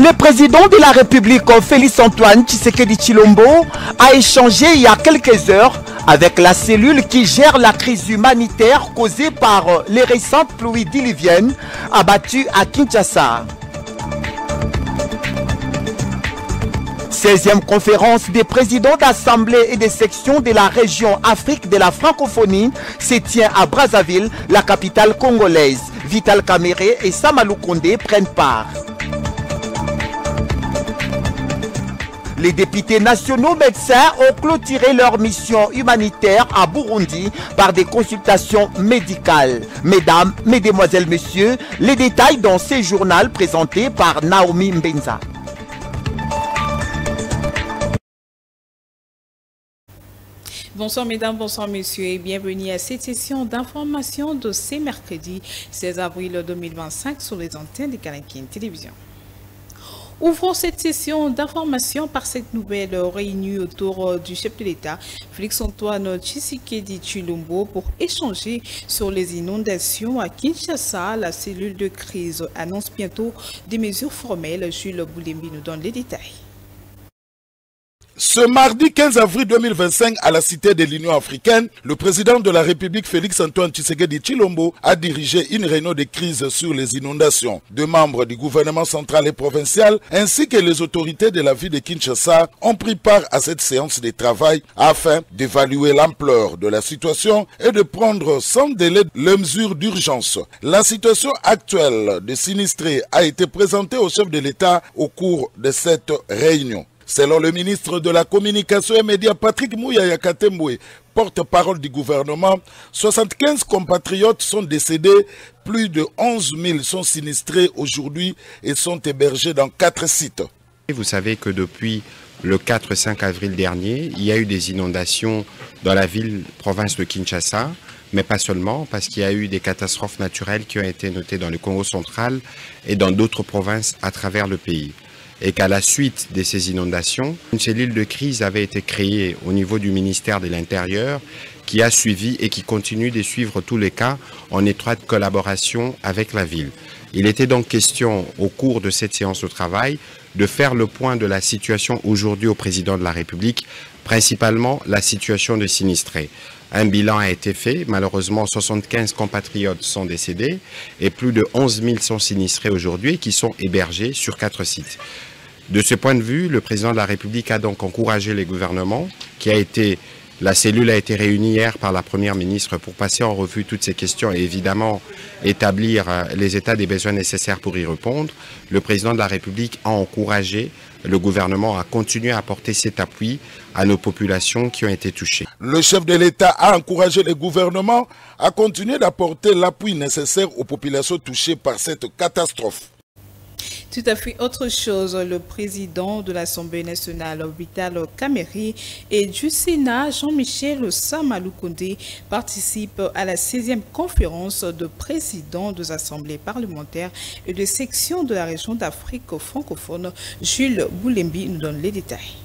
Le président de la République, Félix-Antoine Tshisekedi Tshilombo, a échangé il y a quelques heures avec la cellule qui gère la crise humanitaire causée par les récentes pluies diluviennes abattues à Kinshasa. 16e conférence des présidents d'assemblée et des sections de la région Afrique de la francophonie se tient à Brazzaville, la capitale congolaise. Vital Kamerhe et Samalou Kondé prennent part. Les députés nationaux médecins ont clôturé leur mission humanitaire à Burundi par des consultations médicales. Mesdames, mesdemoiselles, messieurs, les détails dans ce journal présenté par Naomi Mbenza. Bonsoir mesdames, bonsoir messieurs et bienvenue à cette session d'information de ce mercredi 16 avril 2025 sur les antennes de Kanakien Télévision. Ouvrons cette session d'information par cette nouvelle réunion autour du chef de l'État, Félix-Antoine Tshisekedi Tshilombo, pour échanger sur les inondations à Kinshasa. La cellule de crise annonce bientôt des mesures formelles. Jules Boulembi nous donne les détails. Ce mardi 15 avril 2025, à la Cité de l'Union africaine, le président de la République Félix-Antoine Tshisekedi Tshilombo a dirigé une réunion de crise sur les inondations. Deux membres du gouvernement central et provincial ainsi que les autorités de la ville de Kinshasa ont pris part à cette séance de travail afin d'évaluer l'ampleur de la situation et de prendre sans délai les mesures d'urgence. La situation actuelle des sinistrés a été présentée au chef de l'État au cours de cette réunion. Selon le ministre de la Communication et Médias, Patrick Mouyaya Katemboué, porte-parole du gouvernement, 75 compatriotes sont décédés, plus de 11 000 sont sinistrés aujourd'hui et sont hébergés dans 4 sites. Vous savez que depuis le 4-5 avril dernier, il y a eu des inondations dans la province de Kinshasa, mais pas seulement, parce qu'il y a eu des catastrophes naturelles qui ont été notées dans le Congo central et dans d'autres provinces à travers le pays. Et qu'à la suite de ces inondations, une cellule de crise avait été créée au niveau du ministère de l'Intérieur qui a suivi et qui continue de suivre tous les cas en étroite collaboration avec la ville. Il était donc question, au cours de cette séance de travail, de faire le point de la situation aujourd'hui au président de la République, principalement la situation de sinistrés. Un bilan a été fait, malheureusement 75 compatriotes sont décédés et plus de 11 000 sont sinistrés aujourd'hui qui sont hébergés sur 4 sites. De ce point de vue, le président de la République a donc encouragé les gouvernements, la cellule a été réunie hier par la première ministre pour passer en revue toutes ces questions et évidemment établir les états des besoins nécessaires pour y répondre. Le président de la République a encouragé le gouvernement à continuer à apporter cet appui à nos populations qui ont été touchées. Le chef de l'État a encouragé le gouvernement à continuer d'apporter l'appui nécessaire aux populations touchées par cette catastrophe. Tout à fait autre chose, le président de l'Assemblée nationale, Vital Kamerhe, et du Sénat, Jean-Michel Samalou Kondé, participent à la 16e conférence de présidents des assemblées parlementaires et de sections de la région d'Afrique francophone. Jules Boulembi nous donne les détails.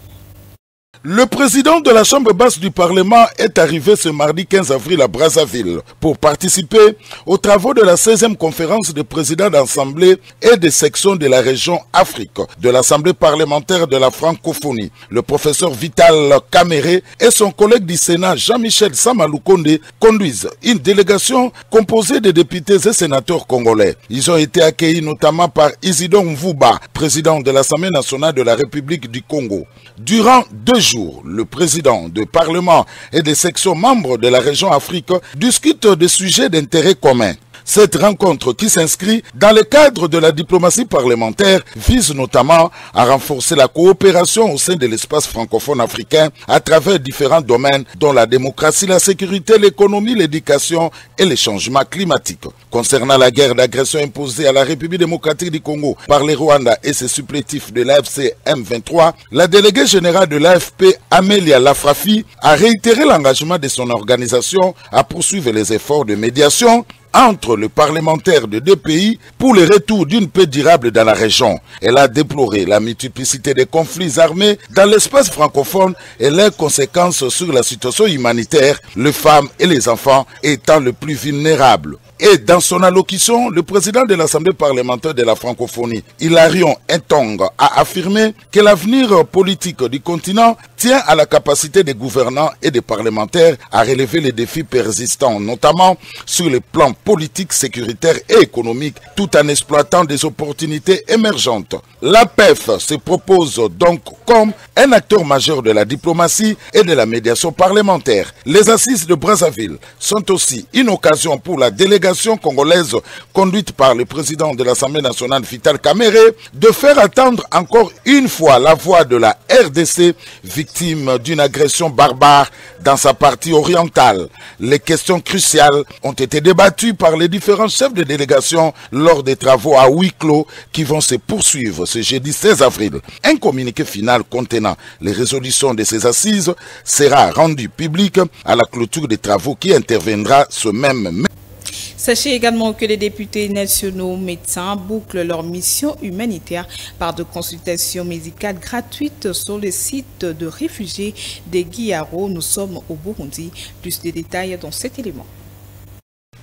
Le président de la Chambre basse du Parlement est arrivé ce mardi 15 avril à Brazzaville pour participer aux travaux de la 16e conférence des présidents d'Assemblée et des sections de la région Afrique de l'Assemblée parlementaire de la francophonie. Le professeur Vital Kamerhe et son collègue du Sénat Jean-Michel Samalou Kondé conduisent une délégation composée de députés et sénateurs congolais. Ils ont été accueillis notamment par Isidore Mvuba, président de l'Assemblée nationale de la République du Congo. Durant 2 jours, le président du Parlement et des sections membres de la région Afrique discutent de sujets d'intérêt commun. Cette rencontre qui s'inscrit dans le cadre de la diplomatie parlementaire vise notamment à renforcer la coopération au sein de l'espace francophone africain à travers différents domaines dont la démocratie, la sécurité, l'économie, l'éducation et les changements climatiques. Concernant la guerre d'agression imposée à la République démocratique du Congo par les Rwandais et ses supplétifs de l'AFC M23, la déléguée générale de l'AFP, Amélia Lafrafi, a réitéré l'engagement de son organisation à poursuivre les efforts de médiation entre les parlementaires de 2 pays pour le retour d'une paix durable dans la région. Elle a déploré la multiplicité des conflits armés dans l'espace francophone et leurs conséquences sur la situation humanitaire, les femmes et les enfants étant les plus vulnérables. Et dans son allocution, le président de l'Assemblée parlementaire de la francophonie, Hilarion Ntong, a affirmé que l'avenir politique du continent tient à la capacité des gouvernants et des parlementaires à relever les défis persistants, notamment sur les plans politiques, sécuritaires et économiques, tout en exploitant des opportunités émergentes. L'APEF se propose donc comme un acteur majeur de la diplomatie et de la médiation parlementaire. Les assises de Brazzaville sont aussi une occasion pour la délégation congolaise conduite par le président de l'Assemblée nationale Vital Kamerhe de faire entendre encore une fois la voix de la RDC victime d'une agression barbare dans sa partie orientale. Les questions cruciales ont été débattues par les différents chefs de délégation lors des travaux à huis clos qui vont se poursuivre ce jeudi 16 avril. Un communiqué final contenant les résolutions de ces assises sera rendu public à la clôture des travaux qui interviendra ce même mai. Sachez également que les députés nationaux médecins bouclent leur mission humanitaire par de consultations médicales gratuites sur le site de réfugiés des Guiaro. Nous sommes au Burundi. Plus de détails dans cet élément.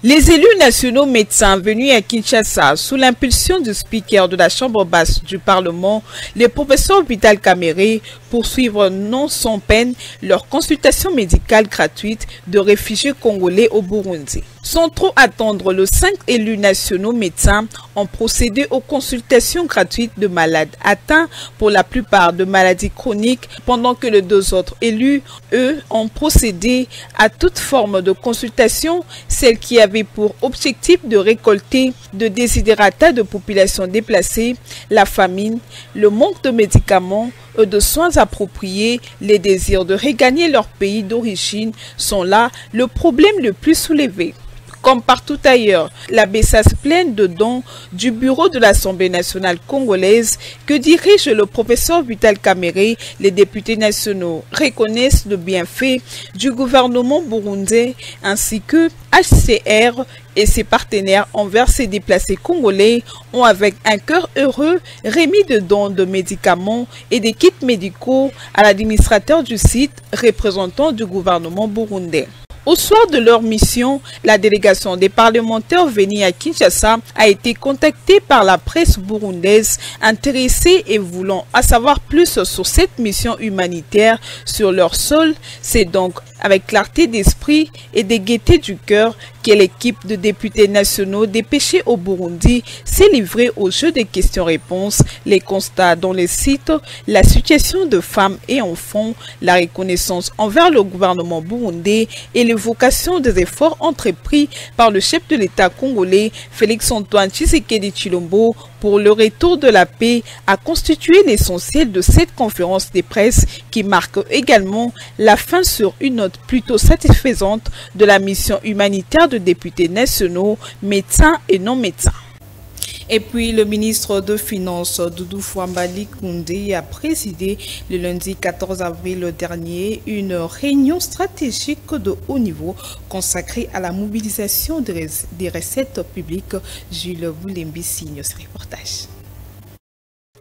Les élus nationaux médecins venus à Kinshasa sous l'impulsion du speaker de la Chambre basse du Parlement, le professeur Vital Kamerhe, poursuivre non sans peine leur consultation médicale gratuite de réfugiés congolais au Burundi. Sans trop attendre, les 5 élus nationaux médecins ont procédé aux consultations gratuites de malades atteints pour la plupart de maladies chroniques, pendant que les 2 autres élus, eux, ont procédé à toute forme de consultation, celle qui avait pour objectif de récolter de désidérata de populations déplacées, la famine, le manque de médicaments, de soins appropriés, les désirs de regagner leur pays d'origine sont là le problème le plus soulevé. Comme partout ailleurs, la besace pleine de dons du bureau de l'Assemblée nationale congolaise que dirige le professeur Vital Kamerhe, les députés nationaux reconnaissent le bienfait du gouvernement burundais ainsi que HCR et ses partenaires envers ces déplacés congolais ont avec un cœur heureux remis de dons de médicaments et des kits médicaux à l'administrateur du site représentant du gouvernement burundais. Au soir de leur mission, la délégation des parlementaires venus à Kinshasa a été contactée par la presse burundaise intéressée et voulant en savoir plus sur cette mission humanitaire sur leur sol. C'est donc avec clarté d'esprit et de gaieté du cœur que l'équipe de députés nationaux dépêchés au Burundi s'est livrée au jeu des questions-réponses, les constats dans les sites, la situation de femmes et enfants, la reconnaissance envers le gouvernement burundais et l'évocation des efforts entrepris par le chef de l'État congolais, Félix-Antoine Tshisekedi Tshilombo, pour le retour de la paix, a constitué l'essentiel de cette conférence de presse qui marque également la fin sur une note plutôt satisfaisante de la mission humanitaire de députés nationaux, médecins et non médecins. Et puis, le ministre de Finances, Doudou Fouambali Koundé, a présidé le lundi 14 avril dernier une réunion stratégique de haut niveau consacrée à la mobilisation des recettes publiques. Jules Boulembi signe ce reportage.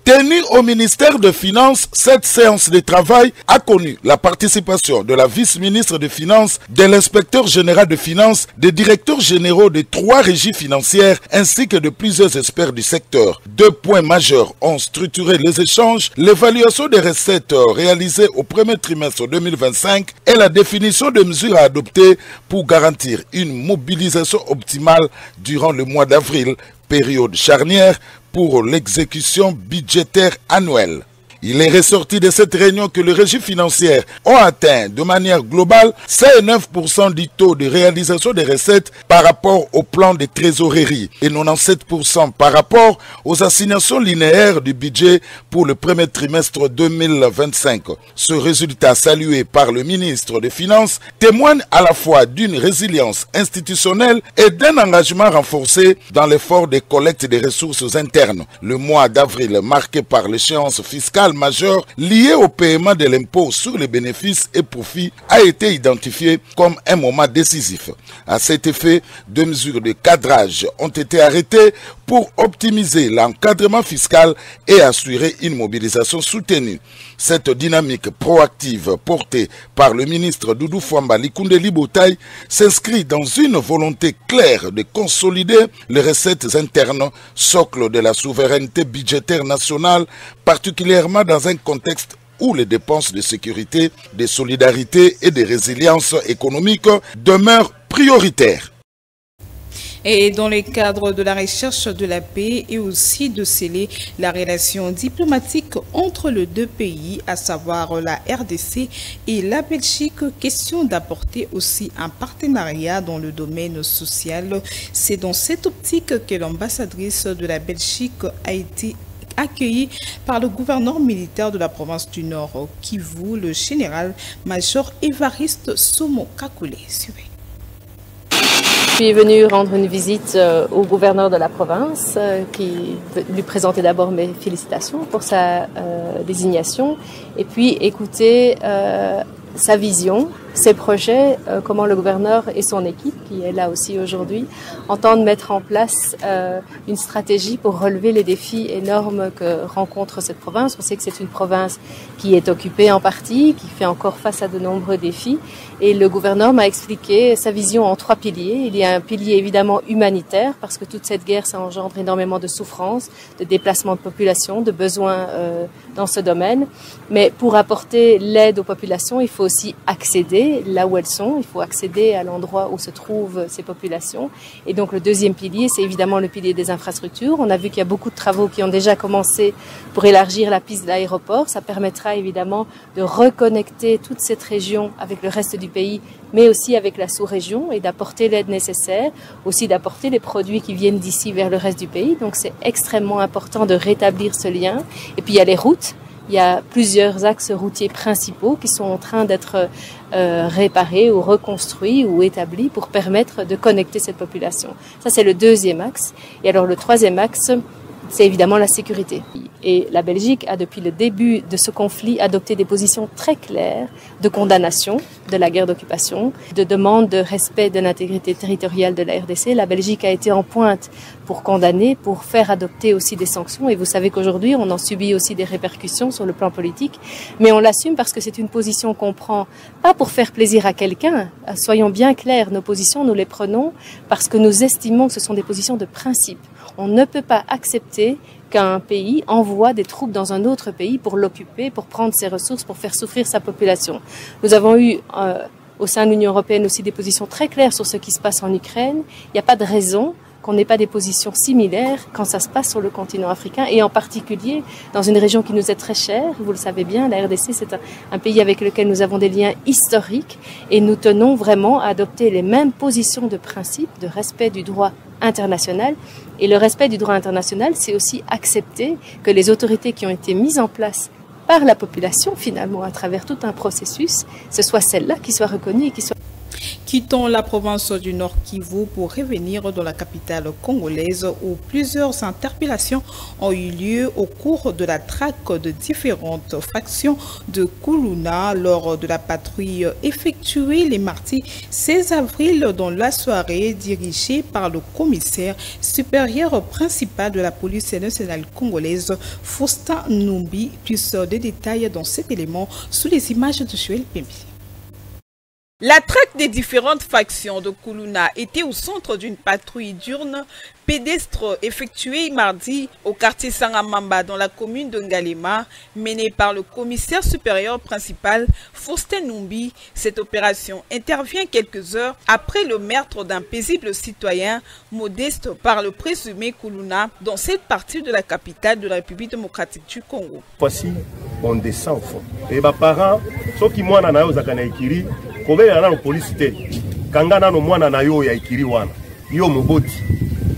Tenue au ministère des Finances, cette séance de travail a connu la participation de la vice-ministre des Finances, de l'inspecteur général des Finances, des directeurs généraux de 3 régies financières ainsi que de plusieurs experts du secteur. 2 points majeurs ont structuré les échanges, l'évaluation des recettes réalisées au premier trimestre 2025 et la définition de mesures à adopter pour garantir une mobilisation optimale durant le mois d'avril, période charnière pour l'exécution budgétaire annuelle. Il est ressorti de cette réunion que les régies financières ont atteint de manière globale 9% du taux de réalisation des recettes par rapport au plan de trésorerie et 97% par rapport aux assignations linéaires du budget pour le premier trimestre 2025. Ce résultat salué par le ministre des Finances témoigne à la fois d'une résilience institutionnelle et d'un engagement renforcé dans l'effort de collecte des ressources internes. Le mois d'avril marqué par l'échéance fiscale majeur lié au paiement de l'impôt sur les bénéfices et profits a été identifié comme un moment décisif. À cet effet, 2 mesures de cadrage ont été arrêtées pour optimiser l'encadrement fiscal et assurer une mobilisation soutenue. Cette dynamique proactive portée par le ministre Doudou Fwamba Likundeli Botaï s'inscrit dans une volonté claire de consolider les recettes internes, socle de la souveraineté budgétaire nationale, particulièrement dans un contexte où les dépenses de sécurité, de solidarité et de résilience économique demeurent prioritaires. Et dans le cadre de la recherche de la paix et aussi de sceller la relation diplomatique entre les deux pays, à savoir la RDC et la Belgique, question d'apporter aussi un partenariat dans le domaine social. C'est dans cette optique que l'ambassadrice de la Belgique a été accueilli par le gouverneur militaire de la province du Nord Kivu, le général-major Évariste Somo Kakule. Je suis venue rendre une visite au gouverneur de la province, qui lui présenter d'abord mes félicitations pour sa désignation et puis écouter sa vision, ses projets, comment le gouverneur et son équipe, qui est là aussi aujourd'hui, entendent mettre en place une stratégie pour relever les défis énormes que rencontre cette province. On sait que c'est une province qui est occupée en partie, qui fait encore face à de nombreux défis. Et le gouverneur m'a expliqué sa vision en 3 piliers. Il y a un pilier évidemment humanitaire, parce que toute cette guerre, ça engendre énormément de souffrances, de déplacements de population, de besoins dans ce domaine. Mais pour apporter l'aide aux populations, il faut aussi accéder là où elles sont, il faut accéder à l'endroit où se trouvent ces populations. Et donc le deuxième pilier, c'est évidemment le pilier des infrastructures. On a vu qu'il y a beaucoup de travaux qui ont déjà commencé pour élargir la piste de l'aéroport. Ça permettra évidemment de reconnecter toute cette région avec le reste du pays, mais aussi avec la sous-région, et d'apporter l'aide nécessaire, aussi d'apporter les produits qui viennent d'ici vers le reste du pays. Donc c'est extrêmement important de rétablir ce lien. Et puis il y a les routes. Il y a plusieurs axes routiers principaux qui sont en train d'être réparés ou reconstruits ou établis pour permettre de connecter cette population. Ça, c'est le deuxième axe. Et alors, le troisième axe, c'est évidemment la sécurité. Et la Belgique a, depuis le début de ce conflit, adopté des positions très claires de condamnation de la guerre d'occupation, de demande de respect de l'intégrité territoriale de la RDC. La Belgique a été en pointe pour condamner, pour faire adopter aussi des sanctions. Et vous savez qu'aujourd'hui, on en subit aussi des répercussions sur le plan politique. Mais on l'assume parce que c'est une position qu'on prend, pas pour faire plaisir à quelqu'un. Soyons bien clairs, nos positions, nous les prenons parce que nous estimons que ce sont des positions de principe. On ne peut pas accepter qu'un pays envoie des troupes dans un autre pays pour l'occuper, pour prendre ses ressources, pour faire souffrir sa population. Nous avons eu au sein de l'Union européenne aussi des positions très claires sur ce qui se passe en Ukraine. Il n'y a pas de raison qu'on n'ait pas des positions similaires quand ça se passe sur le continent africain, et en particulier dans une région qui nous est très chère. Vous le savez bien, la RDC, c'est un pays avec lequel nous avons des liens historiques, et nous tenons vraiment à adopter les mêmes positions de principe, de respect du droit international. Et le respect du droit international, c'est aussi accepter que les autorités qui ont été mises en place par la population, finalement, à travers tout un processus, ce soit celles-là qui soient reconnues et qui soient... Quittons la province du Nord Kivu pour revenir dans la capitale congolaise où plusieurs interpellations ont eu lieu au cours de la traque de différentes factions de Kuluna lors de la patrouille effectuée les mardis 16 avril dans la soirée dirigée par le commissaire supérieur principal de la police nationale congolaise, Faustin Numbi. Plus de détails dans cet élément sous les images de Joël Pembi. La traque des différentes factions de Kuluna était au centre d'une patrouille diurne pédestre effectuée mardi au quartier Sangamamba dans la commune de Ngalema, menée par le commissaire supérieur principal Faustin Numbi. Cette opération intervient quelques heures après le meurtre d'un paisible citoyen modeste par le présumé Kuluna dans cette partie de la capitale de la République démocratique du Congo. Voici, on descend au fond. Et mes parents, ceux qui m'ont dit kobe yana no police te kangana no mwana na yo ya ikiri wana yo moboti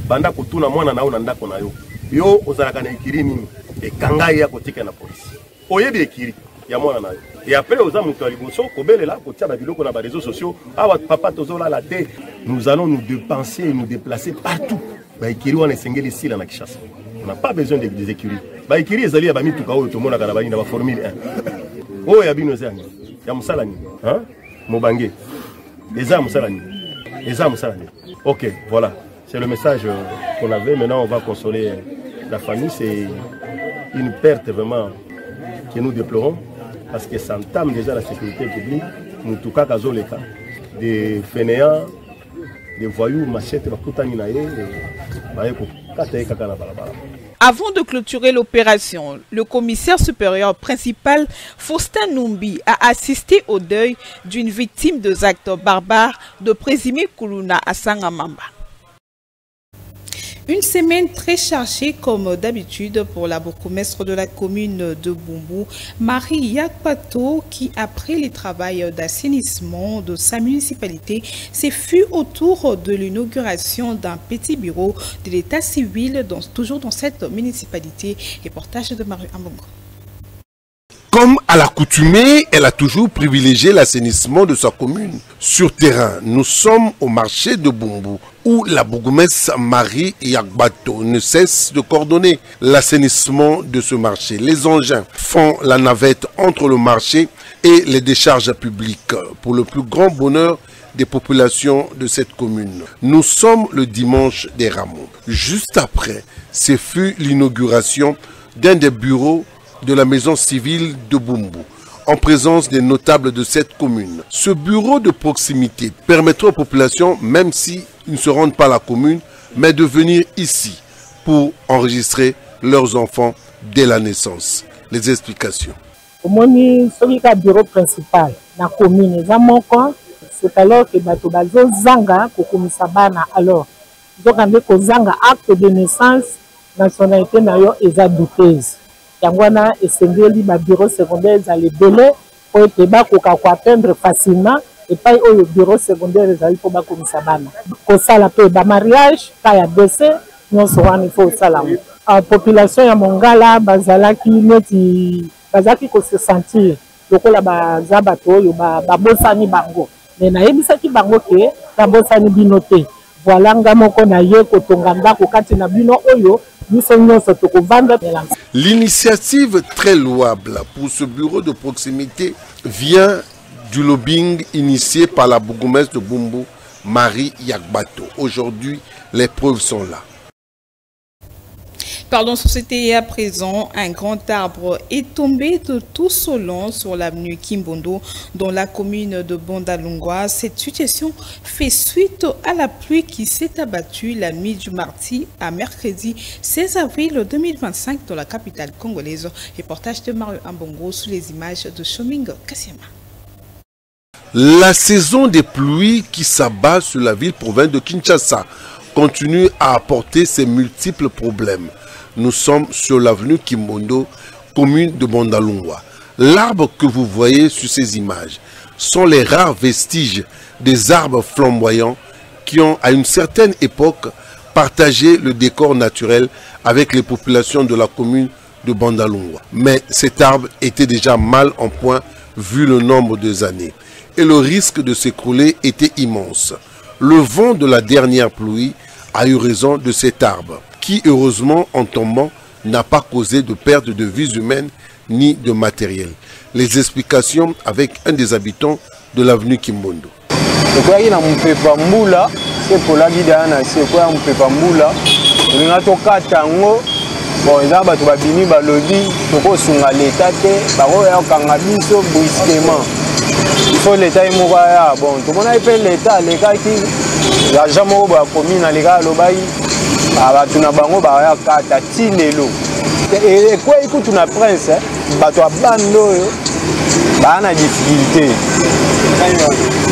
banda kutuna mwana na ona ndako na yo yo ozalaka na ikiri nini e kanga ya kotika na police oyebi ikiri ya mwana na yo et après oza mutu aliboso kobele la kotia na biloko na ba réseaux sociaux awa papa tozola la te. Nous allons nous dépenser et nous déplacer partout ba ikiri wana esengeli sila na Kishasa. On n'a pas besoin des écuries ba ikiri ezali ya ba mituka oyo tomona kana ba ina ba formule 1 oyo ya bino zani ya musala ni hein Mobangue. Les armes salani. Les armes salani. Ok, voilà. C'est le message qu'on avait. Maintenant, on va consoler la famille. C'est une perte vraiment que nous déplorons parce que ça entame déjà la sécurité publique. En tout cas, des fainéants, des voyous, machettes, Avant de clôturer l'opération, le commissaire supérieur principal Faustin Numbi a assisté au deuil d'une victime de actes barbares de présumé Kuluna à Sangamamba. Une semaine très chargée comme d'habitude pour la bourgmestre de la commune de Bumbu, Marie Yakpato, qui après les travaux d'assainissement de sa municipalité, s'est fut autour de l'inauguration d'un petit bureau de l'état civil, toujours dans cette municipalité. Reportage de Marie Ambongo. Comme à l'accoutumée, elle a toujours privilégié l'assainissement de sa commune. Sur terrain, nous sommes au marché de Bumbu, où la bourgmestre Marie Yakbato ne cesse de coordonner l'assainissement de ce marché. Les engins font la navette entre le marché et les décharges publiques pour le plus grand bonheur des populations de cette commune. Nous sommes le dimanche des Rameaux. Juste après, ce fut l'inauguration d'un des bureaux de la maison civile de Bumbu, en présence des notables de cette commune. Ce bureau de proximité permettra aux populations, même s'ils ne se rendent pas à la commune, mais de venir ici pour enregistrer leurs enfants dès la naissance. Les explications. Au bureau principal de la commune, c'est alors que Batobazo Zanga, alors, donc Zanga acte de naissance, nationalité nayo eza douteuse. Yangwana esengeli ba bureau secondaire za les délais pour être ba ko atteindre facilement et pas au bureau secondaire za il faut ba komisa bana ko sala pe ba mariage ka ya décès non so wana il faut sala a population ya Mongala bazalaki neti bazaki ko se sentir lokola baza bato oyo babosani bango mais nayebisaki bango ke babosani bino te voilà nga moko na ye kotonga ndako kati na bino oyo. L'initiative très louable pour ce bureau de proximité vient du lobbying initié par la bourgmestre de Bumbu, Marie Yakbato. Aujourd'hui, les preuves sont là. Pardon, société à présent, un grand arbre est tombé de tout son long sur l'avenue Kimbondo, dans la commune de Bondalungwa. Cette situation fait suite à la pluie qui s'est abattue la nuit du mardi à mercredi 16 avril 2025 dans la capitale congolaise. Reportage de Mario Ambongo sous les images de Shoming Kassiama. La saison des pluies qui s'abat sur la ville-province de Kinshasa continue à apporter ses multiples problèmes. Nous sommes sur l'avenue Kimbondo, commune de Bondalungwa. L'arbre que vous voyez sur ces images sont les rares vestiges des arbres flamboyants qui ont à une certaine époque partagé le décor naturel avec les populations de la commune de Bondalungwa. Mais cet arbre était déjà mal en point vu le nombre d'années et le risque de s'écrouler était immense. Le vent de la dernière pluie a eu raison de cet arbre, qui heureusement en tombant n'a pas causé de perte de vies humaines ni de matériel. Les explications avec un des habitants de l'avenue Kimbondo. Bon, ils ont battu balodi, toko sunga l'état te, baro ya kanga biso brusquement. Il faut l'état imouaya. Bon, tout le monde a fait l'état, les gars qui, la jambe ba commune les gars lobai, abatu na bango ba ya kata tinelo. Et quoi écoute na prince, bato abando yo, ba na difficulté.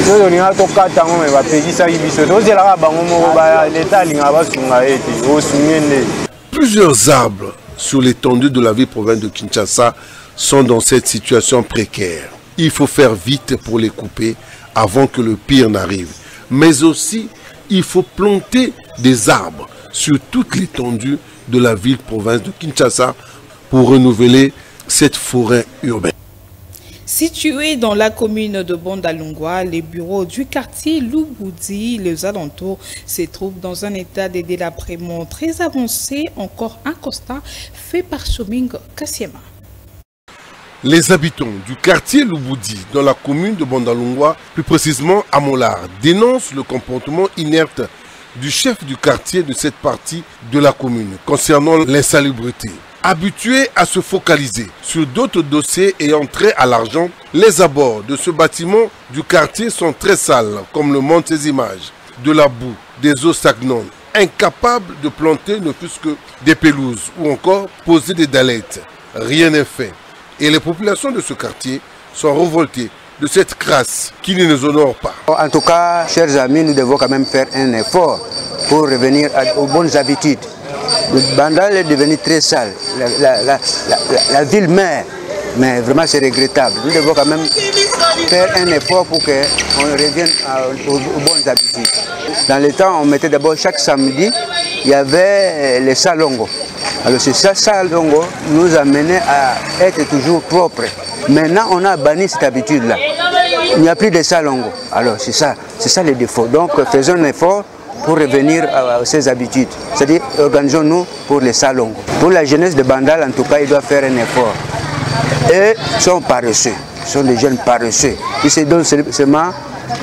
Yo ni ato kata ngo me ba pegisa biso. To zela bango mo ba l'état linga ba sunga ete, o sungende. Plusieurs arbres sur l'étendue de la ville-province de Kinshasa sont dans cette situation précaire. Il faut faire vite pour les couper avant que le pire n'arrive. Mais aussi, il faut planter des arbres sur toute l'étendue de la ville-province de Kinshasa pour renouveler cette forêt urbaine. Situé dans la commune de Bondalungwa, les bureaux du quartier Lubudi, les alentours, se trouvent dans un état de délabrement très avancé. Encore un constat fait par Shoming Kassiama. Les habitants du quartier Lubudi, dans la commune de Bondalungwa, plus précisément à Molar, dénoncent le comportement inerte du chef du quartier de cette partie de la commune concernant l'insalubrité. Habitués à se focaliser sur d'autres dossiers ayant trait à l'argent, les abords de ce bâtiment du quartier sont très sales, comme le montrent ces images. De la boue, des eaux stagnantes, incapables de planter ne fût-ce que des pelouses ou encore poser des dalettes. Rien n'est fait. Et les populations de ce quartier sont révoltées de cette crasse qui ne nous honore pas. En tout cas, chers amis, nous devons quand même faire un effort pour revenir aux bonnes habitudes. Le Bandal est devenu très sale, la ville mère, mais vraiment c'est regrettable. Nous devons quand même faire un effort pour qu'on revienne aux bonnes habitudes. Dans le temps, on mettait d'abord chaque samedi, il y avait les salongos. Alors ces salongos nous amenaient à être toujours propres. Maintenant, on a banni cette habitude-là. Il n'y a plus de salongos. Alors c'est ça le défaut. Donc faisons un effort pour revenir à ces habitudes. C'est-à-dire, organisons-nous pour les salons. Pour la jeunesse de Bandal, en tout cas, ils doivent faire un effort. Et ils sont paresseux. Ce sont des jeunes paresseux. Ils se donnent seulement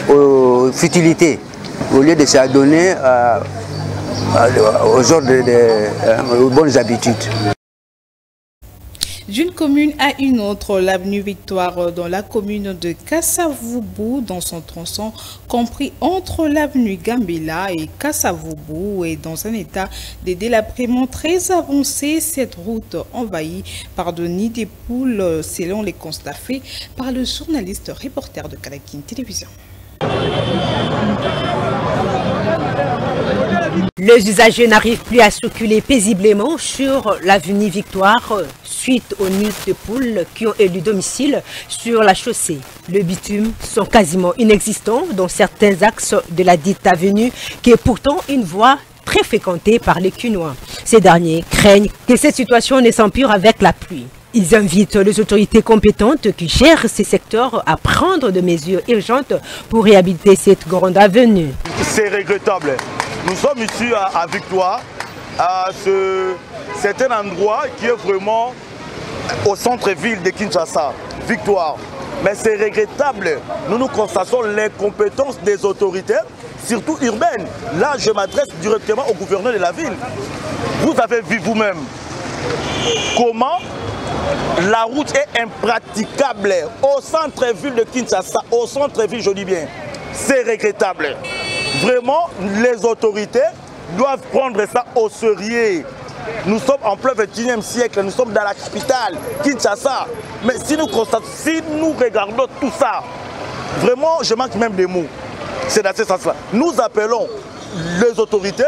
aux futilités, au lieu de s'adonner aux ordres, aux bonnes habitudes. D'une commune à une autre, l'avenue Victoire dans la commune de Kasavubu, dans son tronçon compris entre l'avenue Gambela et Kasavubu, est dans un état de délabrement très avancé. Cette route envahie par de nids des poules, selon les constats faits par le journaliste reporter de Kalakin Télévision. Les usagers n'arrivent plus à circuler paisiblement sur l'avenue Victoire suite aux nids de poules qui ont élu domicile sur la chaussée. Le bitume sont quasiment inexistants dans certains axes de la dite avenue qui est pourtant une voie très fréquentée par les Cunois. Ces derniers craignent que cette situation ne s'empire avec la pluie. Ils invitent les autorités compétentes qui gèrent ces secteurs à prendre des mesures urgentes pour réhabiliter cette grande avenue. C'est regrettable. Nous sommes ici à Victoire, c'est un endroit qui est vraiment au centre-ville de Kinshasa, Victoire. Mais c'est regrettable. Nous constatons l'incompétence des autorités, surtout urbaines. Là, je m'adresse directement au gouverneur de la ville. Vous avez vu vous-même comment la route est impraticable au centre-ville de Kinshasa, au centre-ville, je dis bien. C'est regrettable. Vraiment, les autorités doivent prendre ça au sérieux. Nous sommes en plein 21e siècle, nous sommes dans la capitale, Kinshasa. Mais si nous regardons tout ça, vraiment, je manque même des mots. C'est dans ce sens-là. Nous appelons les autorités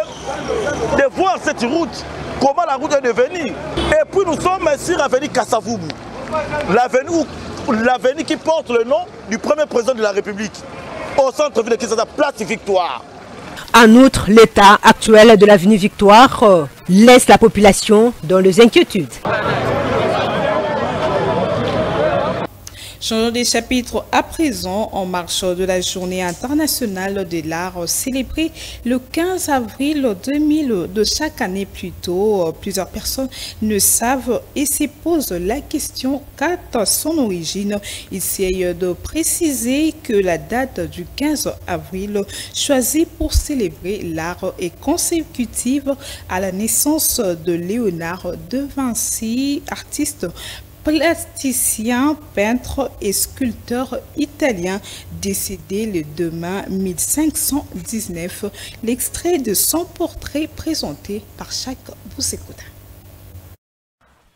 de voir cette route, comment la route est devenue. Et puis nous sommes sur l'avenue Kasavubu, l'avenue qui porte le nom du premier président de la République, au centre-ville de Kinshasa, place Victoire. En outre, l'état actuel de l'avenue Victoire laisse la population dans les inquiétudes. Changeons des chapitres à présent, en marche de la journée internationale de l'art célébrée le 15 avril 2000 de chaque année plus tôt. Plusieurs personnes ne savent et se posent la question quant à son origine. Il s'agit de préciser que la date du 15 avril choisie pour célébrer l'art est consécutive à la naissance de Léonard de Vinci, artiste plasticien, peintre et sculpteur italien décédé le 2 mai 1519. L'extrait de son portrait présenté par Jacques Boussekouda.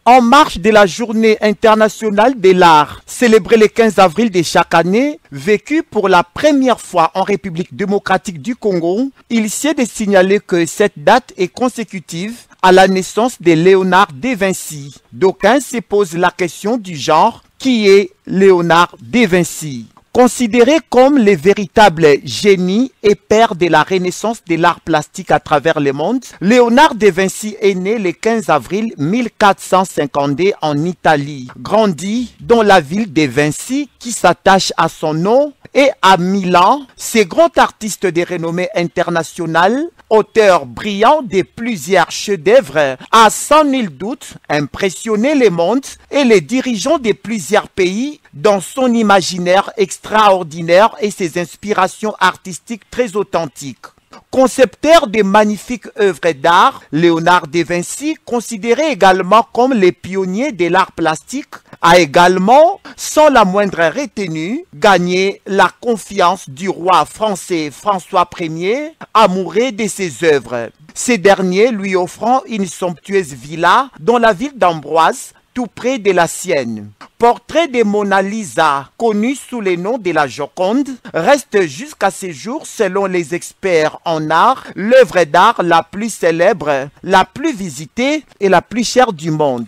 En marge de la journée internationale de l'art, célébrée le 15 avril de chaque année, vécue pour la première fois en République démocratique du Congo, il s'est de signaler que cette date est consécutive à la naissance de Léonard de Vinci. D'aucuns se posent la question du genre, qui est Léonard de Vinci? Considéré comme le véritable génie et père de la renaissance de l'art plastique à travers le monde, Léonard de Vinci est né le 15 avril 1452 en Italie. Grandi dans la ville de Vinci qui s'attache à son nom, et à Milan, ce grand artiste de renommée internationale, auteur brillant de plusieurs chefs-d'œuvre, a sans nul doute impressionné le monde et les dirigeants de plusieurs pays dans son imaginaire extraordinaire et ses inspirations artistiques très authentiques. Concepteur de magnifiques œuvres d'art, Léonard de Vinci, considéré également comme les pionniers de l'art plastique, a également, sans la moindre retenue, gagné la confiance du roi français François Ier, amoureux de ses œuvres. Ces derniers lui offrant une somptueuse villa dans la ville d'Ambroise, tout près de la sienne. Portrait de Mona Lisa, connu sous le nom de la Joconde, reste jusqu'à ce jour, selon les experts en art, l'œuvre d'art la plus célèbre, la plus visitée et la plus chère du monde.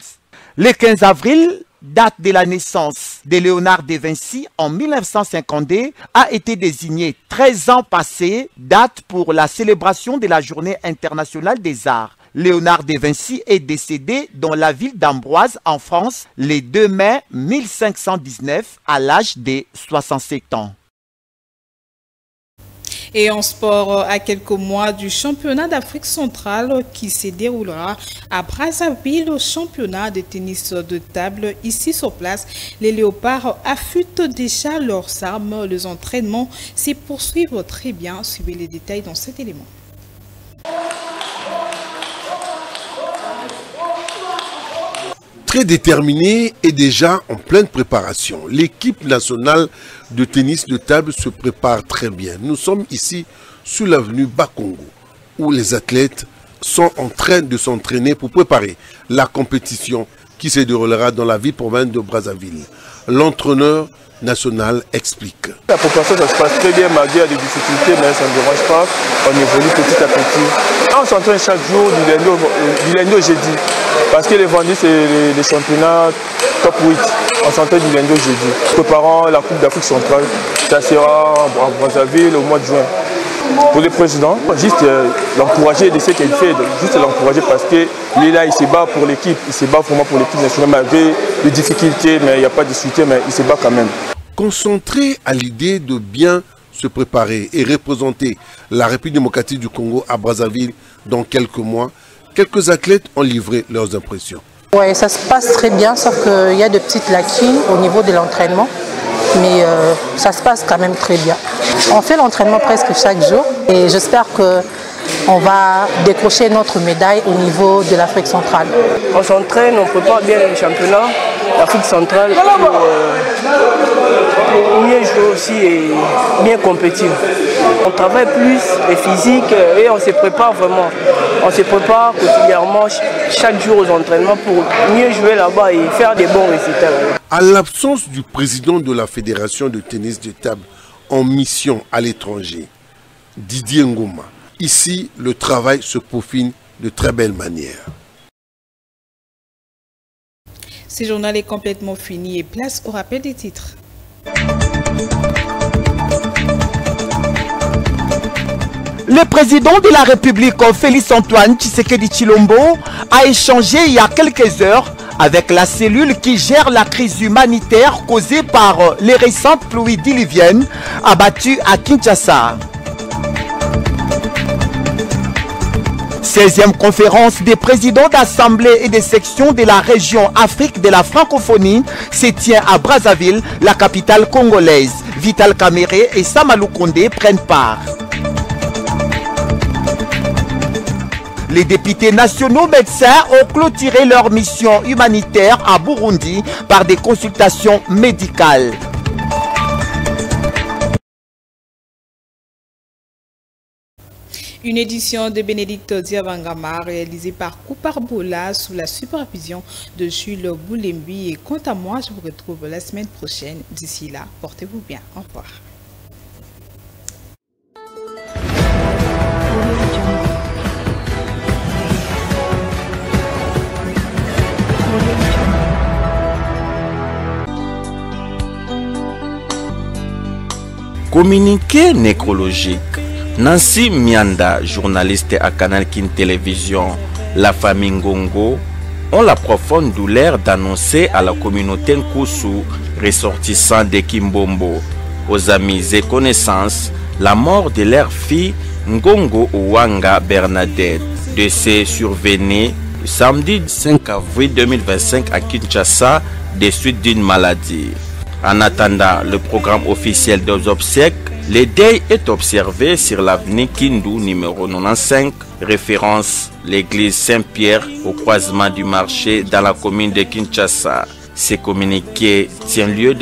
Le 15 avril, date de la naissance de Léonard de Vinci en 1952, a été désigné 13 ans passés, date pour la célébration de la Journée internationale des arts. Léonard de Vinci est décédé dans la ville d'Ambroise, en France, le 2 mai 1519, à l'âge de 67 ans. Et en sport, à quelques mois du championnat d'Afrique centrale qui se déroulera à Brazzaville, au championnat de tennis de table ici sur place, les léopards affûtent déjà leurs armes. Les entraînements se poursuivent très bien. Suivez les détails dans cet élément. Très déterminée et déjà en pleine préparation. L'équipe nationale de tennis de table se prépare très bien. Nous sommes ici sur l'avenue Bakongo, où les athlètes sont en train de s'entraîner pour préparer la compétition qui se déroulera dans la ville-province de Brazzaville. L'entraîneur national explique. La préparation, ça se passe très bien, malgré des difficultés, mais ça ne dérange pas. On évolue petit à petit. On s'entraîne chaque jour, du lundi au jeudi. Parce que les vendredis, c'est les championnats top 8. On s'entraîne du lundi au jeudi. Préparant la Coupe d'Afrique centrale, ça sera à Brazzaville au mois de juin. Pour le président, juste l'encourager de ce qu'il fait, juste l'encourager parce qu'il est là, il se bat pour l'équipe, il se bat vraiment pour l'équipe nationale malgré les difficultés, mais il n'y a pas de soutien, mais il se bat quand même. Concentré à l'idée de bien se préparer et représenter la République démocratique du Congo à Brazzaville dans quelques mois, quelques athlètes ont livré leurs impressions. Oui, ça se passe très bien, sauf qu'il y a de petites lacunes au niveau de l'entraînement. Mais ça se passe quand même très bien. On fait l'entraînement presque chaque jour et j'espère qu'on va décrocher notre médaille au niveau de l'Afrique centrale. On s'entraîne, on prépare bien le championnat d'Afrique centrale pour mieux jouer aussi et bien compétir. On travaille plus les physiques et on se prépare vraiment. On se prépare quotidiennement chaque jour aux entraînements pour mieux jouer là-bas et faire des bons résultats. À l'absence du président de la Fédération de tennis de table en mission à l'étranger, Didier Ngoma, ici le travail se peaufine de très belle manière. Ce journal est complètement fini et place au rappel des titres. Le président de la République, Félix Antoine Tshisekedi Tshilombo, a échangé il y a quelques heures avec la cellule qui gère la crise humanitaire causée par les récentes pluies diluviennes abattues à Kinshasa. 16e conférence des présidents d'assemblée et des sections de la région Afrique de la francophonie se tient à Brazzaville, la capitale congolaise. Vital Kamerhe et Samalou Kondé prennent part. Les députés nationaux médecins ont clôturé leur mission humanitaire à Burundi par des consultations médicales. Une édition de Bénédicte Diabangama réalisée par Couparbola sous la supervision de Jules Boulembi. Et quant à moi, je vous retrouve la semaine prochaine. D'ici là, portez-vous bien. Au revoir. Communiqué nécrologique. Nancy Mianda, journaliste à Canal Kin Télévision, la famille Ngongo, ont la profonde douleur d'annoncer à la communauté Nkoussou, ressortissant de Kimbombo, aux amis et connaissances, la mort de leur fille Ngongo Ouanga Bernadette. Décès survenu le samedi 5 avril 2025 à Kinshasa des suites d'une maladie. En attendant le programme officiel des obsèques, Le deuil est observé sur l'avenue Kindu numéro 95, référence l'église Saint-Pierre au croisement du marché dans la commune de Kinshasa. Ce communiqué tient lieu